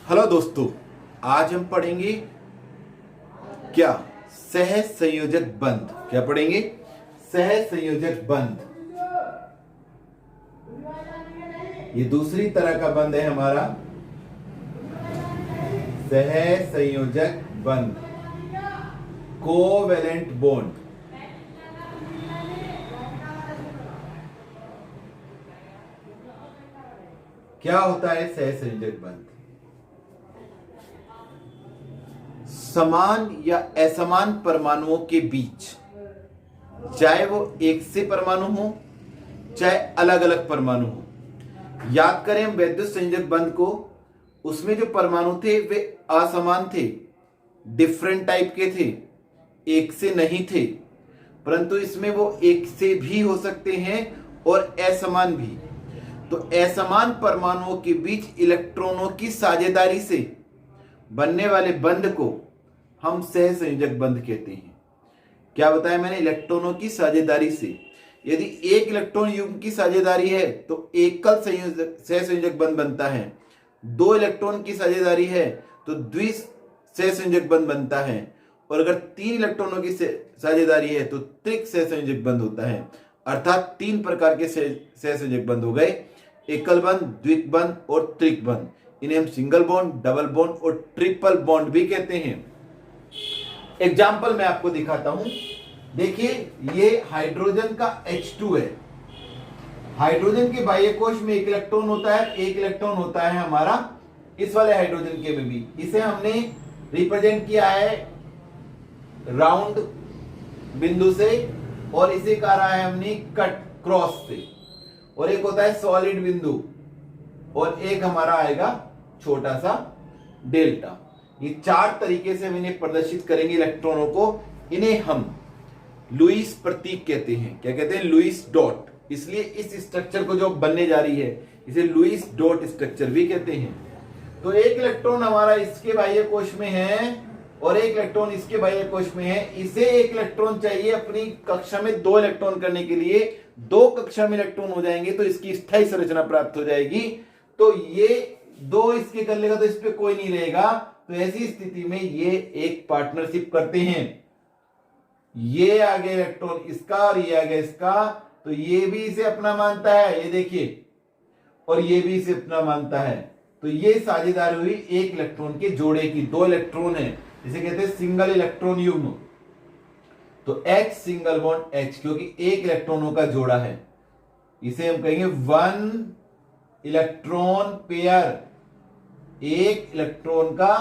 Hello दोस्तों, आज हम पढ़ेंगे क्या सह संयोजक बंध। क्या पढ़ेंगे? सह संयोजक बंध। ये दूसरी तरह का बंध है हमारा सह संयोजक बंध, कोवेलेंट बॉन्ड। क्या होता है सह संयोजक बंध? समान या असमान परमाणुओं के बीच, चाहे वो एक से परमाणु हो चाहे अलग अलग परमाणु हो। याद करें हम वैद्युत संयोजक बंध को, उसमें जो परमाणु थे वे असमान थे, डिफरेंट टाइप के थे, एक से नहीं थे। परंतु इसमें वो एक से भी हो सकते हैं और असमान भी। तो असमान परमाणुओं के बीच इलेक्ट्रॉनों की साझेदारी से बनने वाले बंध को हम सह संयोजक बंध कहते हैं। क्या बताया मैंने? इलेक्ट्रॉनों की साझेदारी से। यदि एक इलेक्ट्रॉन युग्म की साझेदारी है तो एकल सह संयोजक बंध बनता है। दो इलेक्ट्रॉन की साझेदारी है तो द्वि सह संयोजक बंध बनता है। और अगर तीन इलेक्ट्रॉनों की साझेदारी है तो त्रिक सह संयोजक बंध होता है। अर्थात तीन प्रकार के सह संयोजक बंध हो गए, एकल बंध, द्विक बंध और त्रिक बंध। इन्हें हम सिंगल बॉन्ड, डबल बॉन्ड और ट्रिपल बॉन्ड भी कहते हैं। एग्जाम्पल मैं आपको दिखाता हूं। देखिए, ये हाइड्रोजन का H2 है। हाइड्रोजन के बाह्य कोश में एक इलेक्ट्रॉन होता है, एक इलेक्ट्रॉन होता है हमारा इस वाले हाइड्रोजन के में भी। इसे हमने रिप्रेजेंट किया है राउंड बिंदु से और इसे कहा है हमने कट क्रॉस से। और एक होता है सॉलिड बिंदु और एक हमारा आएगा छोटा सा डेल्टा। ये चार तरीके से हम इन्हें प्रदर्शित करेंगे इलेक्ट्रॉनों को। इन्हें हम लुईस प्रतीक कहते हैं। क्या कहते हैं? Lewis dot. इसलिए इस स्ट्रक्चर को जो बनने जा रही है इसे लुईस डॉट स्ट्रक्चर भी कहते हैं। तो एक इलेक्ट्रॉन हमारा इसके बाह्य कोश में है और एक इलेक्ट्रॉन इसके बाह्य कोश में है। इसे एक इलेक्ट्रॉन चाहिए अपनी कक्षा में दो इलेक्ट्रॉन करने के लिए। दो कक्षा में इलेक्ट्रॉन हो जाएंगे तो इसकी स्थायी संरचना प्राप्त हो जाएगी। तो ये दो इसके कर लेगा तो इस पे कोई नहीं रहेगा। तो ऐसी स्थिति में ये एक पार्टनरशिप करते हैं। ये आ गया इलेक्ट्रॉन इसका और ये आ गया इसका, तो ये भी इसे अपना मानता है, ये देखिए, और ये भी इसे अपना मानता है। तो ये साझेदारी हुई एक इलेक्ट्रॉन के जोड़े की। दो इलेक्ट्रॉन है, इसे कहते हैं सिंगल इलेक्ट्रॉन युग्म। तो H सिंगल बॉन्ड H, क्योंकि एक इलेक्ट्रॉनों का जोड़ा है, इसे हम कहेंगे वन इलेक्ट्रॉन पेयर। एक इलेक्ट्रॉन का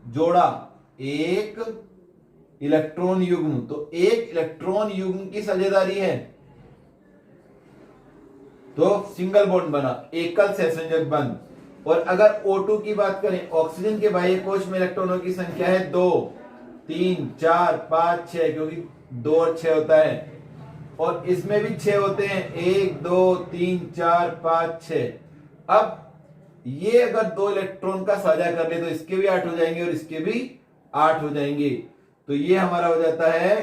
जोड़ा, एक इलेक्ट्रॉन युग्म। तो एक इलेक्ट्रॉन युग्म की साझेदारी है तो सिंगल बॉन्ड बना, एकल सहसंयोजक बंध। और अगर O2 की बात करें, ऑक्सीजन के बाह्य कोश में इलेक्ट्रॉनों की संख्या है 2, 3, 4, 5, 6, क्योंकि 2 और 6 होता है। और इसमें भी 6 होते हैं, 1, 2, 3, 4, 5, 6। अब ये अगर दो इलेक्ट्रॉन का साझा कर ले तो इसके भी 8 हो जाएंगे और इसके भी 8 हो जाएंगे। तो ये हमारा हो जाता है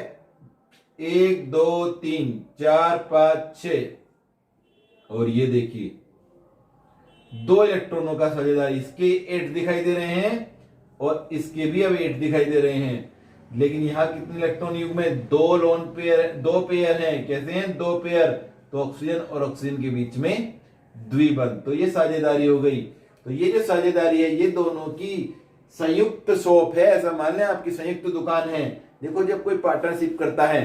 1, 2, 3, 4, 5, 6। और ये देखिए दो इलेक्ट्रॉनों का साझेदारी, इसके 8 दिखाई दे रहे हैं और इसके भी अब 8 दिखाई दे रहे हैं। लेकिन यहां कितने इलेक्ट्रॉन युग्म में? दो लोन पेयर, दो पेयर हैं। कैसे हैं? दो पेयर। तो ऑक्सीजन और ऑक्सीजन के बीच में द्विबंध। तो ये साझेदारी हो गई। तो ये जो साझेदारी है ये दोनों की संयुक्त शॉप है। ऐसा मान लें आपकी संयुक्त दुकान है। देखो, जब कोई पार्टनरशिप करता है,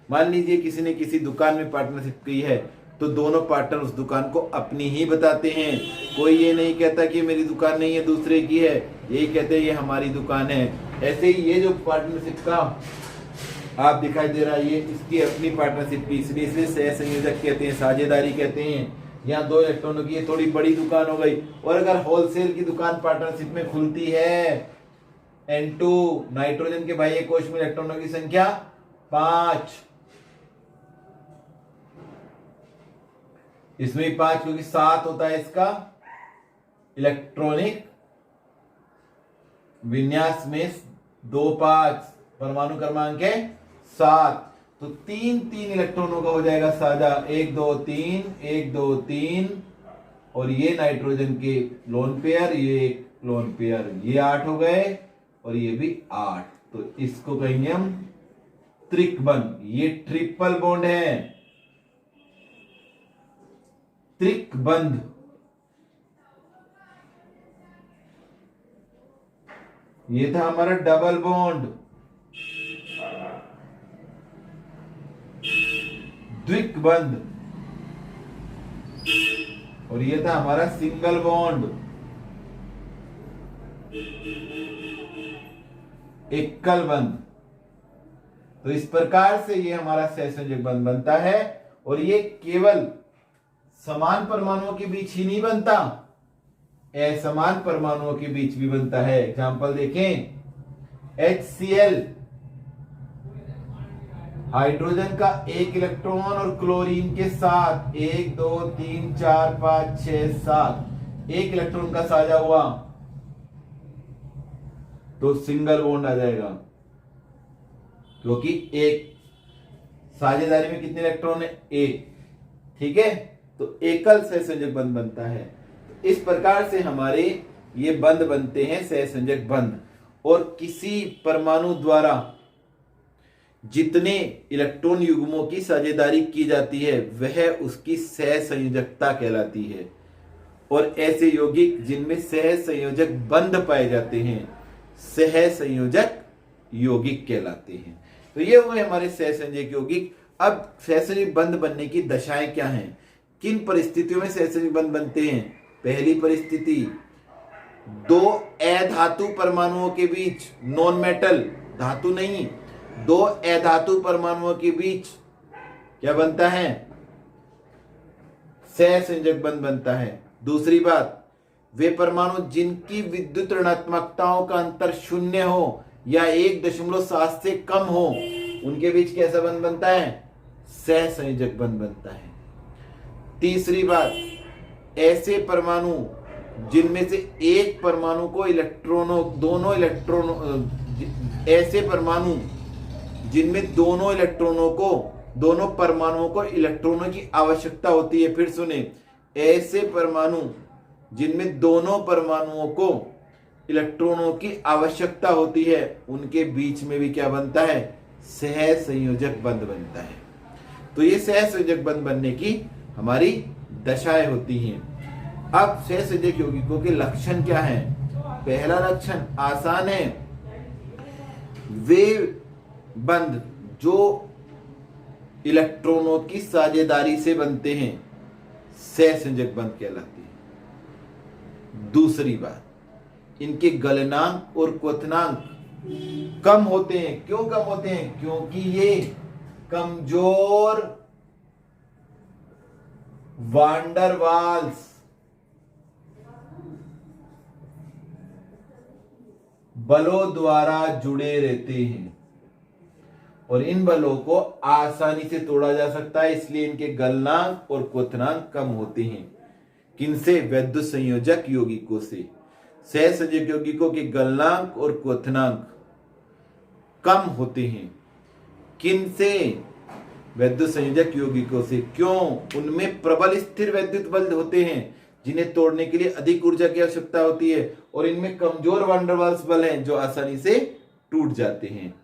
मान लीजिए किसी ने किसी दुकान में पार्टनरशिप की है, तो दोनों पार्टनर उस दुकान को अपनी ही बताते हैं। कोई ये नहीं कहता कि मेरी दुकान नहीं है, दूसरे की है। यही कहते हैं ये हमारी दुकान है। ऐसे ही ये जो पार्टनरशिप का आप दिखाई दे रहा है, ये इसकी अपनी पार्टनरशिप की, इसलिए इसे सह संयोजक कहते हैं, साझेदारी कहते हैं। यहाँ दो इलेक्ट्रॉनों की ये थोड़ी बड़ी दुकान हो गई। और अगर होलसेल की दुकान पार्टनरशिप में खुलती है, N2 नाइट्रोजन के बाह्य कोश में इलेक्ट्रॉनों की संख्या 5, इसमें भी 5, क्योंकि 7 होता है इसका इलेक्ट्रॉनिक विन्यास में। 2, 5 परमाणु क्रमांक है 7। तो 3 इलेक्ट्रॉनों का हो जाएगा साझा, 1, 2, 3, 1, 2, 3। और ये नाइट्रोजन के लोन पेयर, ये एक लोन पेयर, ये 8 हो गए और ये भी 8, तो इसको कहेंगे हम त्रिकबंध। ये ट्रिपल बॉन्ड है, त्रिकबंध। ये था हमारा डबल बॉन्ड, द्विकबंध। और ये था हमारा सिंगल बॉन्ड, एकल बंध। तो इस प्रकार से ये हमारा सहसंयोजक बंध बनता है। और ये केवल समान परमाणुओं के बीच ही नहीं बनता, असमान परमाणुओं के बीच भी बनता है। एग्जाम्पल देखें, HCl, हाइड्रोजन का 1 इलेक्ट्रॉन और क्लोरीन के साथ 1 2 3 4 5 6 7 1 इलेक्ट्रॉन का साझा हुआ तो सिंगल बॉन्ड आ जाएगा, क्योंकि एक साझेदारी में कितने इलेक्ट्रॉन है? 1। ठीक है, तो एकल सहसंयोजक बंध बनता है। तो इस प्रकार से हमारे ये बंध बनते हैं, सहसंयोजक बंध। और किसी परमाणु द्वारा जितने इलेक्ट्रॉन युग्मों की साझेदारी की जाती है वह उसकी सहसंयोजकता कहलाती है। और ऐसे यौगिक जिनमें सहसंयोजक बंध पाए जाते हैं सहसंयोजक यौगिक कहलाते हैं। तो ये हुए हमारे सहसंयोजक यौगिक। अब सहसंयोजक बंध बनने की दशाएं क्या हैं, किन परिस्थितियों में सहसंयोजक बंध बनते हैं? पहली परिस्थिति, 2 अधातु परमाणुओं के बीच, नॉन मेटल, धातु नहीं, 2 अधातु परमाणुओं के बीच क्या बनता है? सहसंयोजक बंध बनता है। दूसरी बात, वे परमाणु जिनकी विद्युत ऋणात्मकताओं का अंतर 0 हो या 1.7 से कम हो, उनके बीच कैसा बंध बनता है? सहसंयोजक बंध बनता है। तीसरी बात, ऐसे परमाणु जिनमें से एक परमाणु को ऐसे परमाणु जिनमें दोनों परमाणुओं को इलेक्ट्रॉनों की आवश्यकता होती है। फिर सुने, ऐसे परमाणु जिनमें दोनों परमाणुओं को इलेक्ट्रॉनों की आवश्यकता होती है, उनके बीच में भी क्या बनता है? सहसंयोजक बंध बनता है। तो ये सहसंयोजक बंध बनने की हमारी दशाएं होती हैं। अब सहसंयोजक यौगिकों के लक्षण क्या हैं? पहला लक्षण आसान है, वे बंध जो इलेक्ट्रॉनों की साझेदारी से बनते हैं सहसंयोजक बंध कहलाते हैं। दूसरी बात, इनके गलनांक और क्वथनांक कम होते हैं। क्यों कम होते हैं? क्योंकि ये कमजोर वांडर वाल्स बलों द्वारा जुड़े रहते हैं और इन बलों को आसानी से तोड़ा जा सकता है, इसलिए इनके गलनांक और क्वथनांक कम होते हैं। किनसे? वैद्युत संयोजक यौगिकों से। सहसंयोजक यौगिकों के गलनांक और क्वथनांक कम होते हैं। किनसे? वैद्युत संयोजक यौगिकों से। क्यों? उनमें प्रबल स्थिर वैद्युत बल होते हैं जिन्हें तोड़ने के लिए अधिक ऊर्जा की आवश्यकता होती है, और इनमें कमजोर वान डेर वाल्स बल हैं जो आसानी से टूट जाते हैं।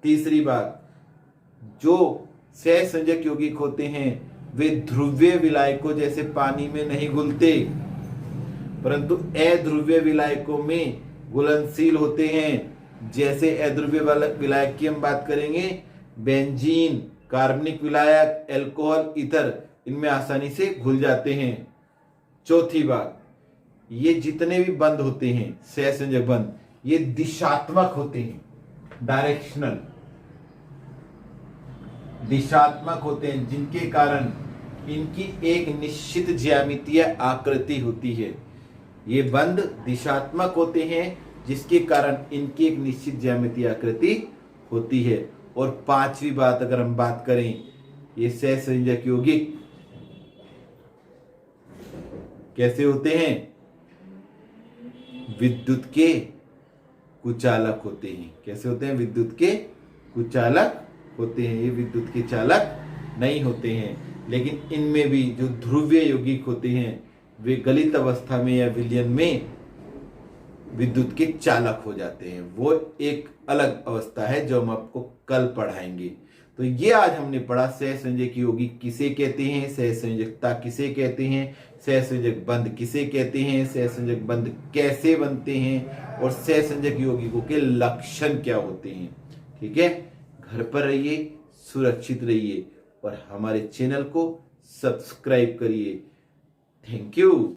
तीसरी बात, जो सहसंयोजक यौगिक होते हैं वे ध्रुवीय विलायकों जैसे पानी में नहीं घुलते, परंतु अध्रुवीय विलायकों में घुलनशील होते हैं। जैसे अध्रुवीय विलायक की हम बात करेंगे, बेंजीन, कार्बनिक विलायक, एल्कोहल, ईथर, इनमें आसानी से घुल जाते हैं। चौथी बात, ये जितने भी बंध होते हैं सहसंयोजक बंध, ये दिशात्मक होते हैं, डायरेक्शनल, दिशात्मक होते हैं, जिनके कारण इनकी एक निश्चित ज्यामितीय आकृति होती है। ये बंध दिशात्मक होते हैं जिसके कारण इनकी एक निश्चित ज्यामितीय आकृति होती है। और पांचवी बात अगर हम बात करें, ये सहसंयोजक यौगिक कैसे होते हैं? विद्युत के कुचालक होते हैं। कैसे होते हैं? विद्युत के कुचालक होते हैं। ये विद्युत के चालक नहीं होते हैं। लेकिन इनमें भी जो ध्रुवीय यौगिक होते हैं वे गलित अवस्था में या विलयन में विद्युत के चालक हो जाते हैं। वो एक अलग अवस्था है जो हम आपको कल पढ़ाएंगे। तो ये आज हमने पढ़ा सहसंयोजक यौगिक किसे कहते हैं, सहसंयोजकता किसे कहते हैं, सहसंयोजक बंध किसे कहते हैं, सहसंयोजक बंध कैसे बनते हैं और सहसंयोजक यौगिकों के लक्षण क्या होते हैं। ठीक है, घर पर रहिए, सुरक्षित रहिए और हमारे चैनल को सब्सक्राइब करिए। Thank you.